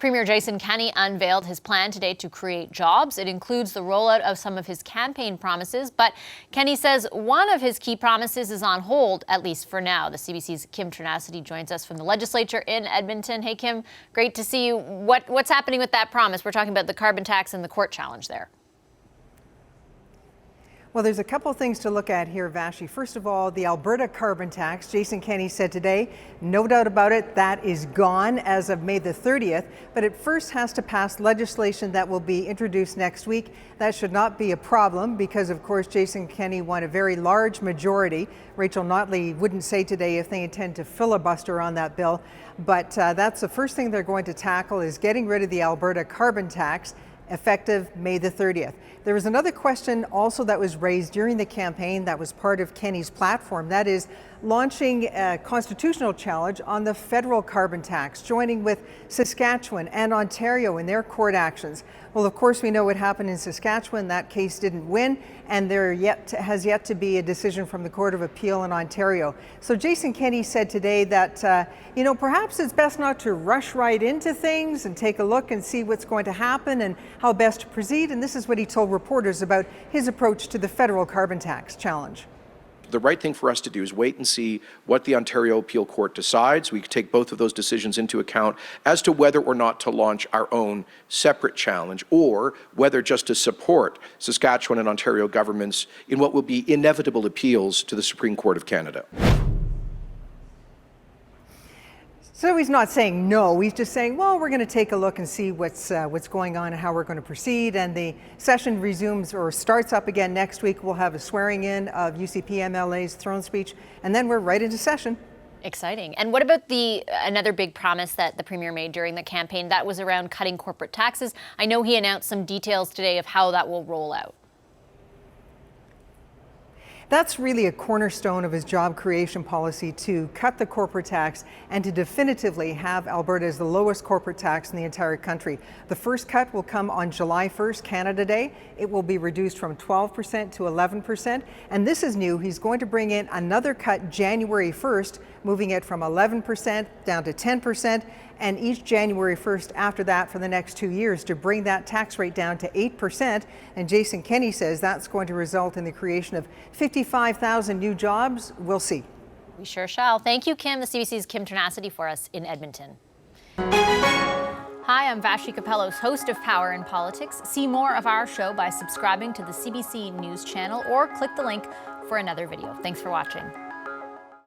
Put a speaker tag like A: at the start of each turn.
A: Premier Jason Kenney unveiled his plan today to create jobs. It includes the rollout of some of his campaign promises, but Kenney says one of his key promises is on hold, at least for now. The CBC's Kim Ternacity joins us from the legislature in Edmonton. Hey, Kim, great to see you. What's happening with that promise? We're talking about the carbon tax and the court challenge there.
B: Well, there's a couple of things to look at here, Vashi. First of all, the Alberta carbon tax. Jason Kenney said today, no doubt about it, that is gone as of May the 30th, but it first has to pass legislation that will be introduced next week. That should not be a problem because, of course, Jason Kenney won a very large majority. Rachel Notley wouldn't say today if they intend to filibuster on that bill, but that's the first thing they're going to tackle is getting rid of the Alberta carbon tax, effective May the 30th. There was another question also that was raised during the campaign that was part of Kenney's platform. That is launching a constitutional challenge on the federal carbon tax, joining with Saskatchewan and Ontario in their court actions. Well, of course, we know what happened in Saskatchewan. That case didn't win, and there has yet to be a decision from the Court of Appeal in Ontario. So Jason Kenney said today that, perhaps it's best not to rush right into things and take a look and see what's going to happen and how best to proceed. And this is what he told reporters about his approach to the federal carbon tax challenge.
C: The right thing for us to do is wait and see what the Ontario Appeal Court decides. We can take both of those decisions into account as to whether or not to launch our own separate challenge or whether just to support Saskatchewan and Ontario governments in what will be inevitable appeals to the Supreme Court of Canada.
B: So he's not saying no, he's just saying, well, we're going to take a look and see what's going on and how we're going to proceed. And the session resumes or starts up again next week. We'll have a swearing in of UCP MLA's throne speech, and then we're right into session.
A: Exciting. And what about another big promise that the Premier made during the campaign? That was around cutting corporate taxes. I know he announced some details today of how that will roll out.
B: That's really a cornerstone of his job creation policy, to cut the corporate tax and to definitively have Alberta as the lowest corporate tax in the entire country. The first cut will come on July 1st, Canada Day. It will be reduced from 12% to 11%. And this is new. He's going to bring in another cut January 1st, moving it from 11% down to 10%. And each January 1st after that for the next 2 years to bring that tax rate down to 8%. And Jason Kenney says that's going to result in the creation of 55,000 new jobs. We'll see.
A: We sure shall. Thank you, Kim. The CBC's Kim Ternacity for us in Edmonton. Hi, I'm Vashi Capellos, host of Power in Politics. See more of our show by subscribing to the CBC News channel or click the link for another video. Thanks for watching.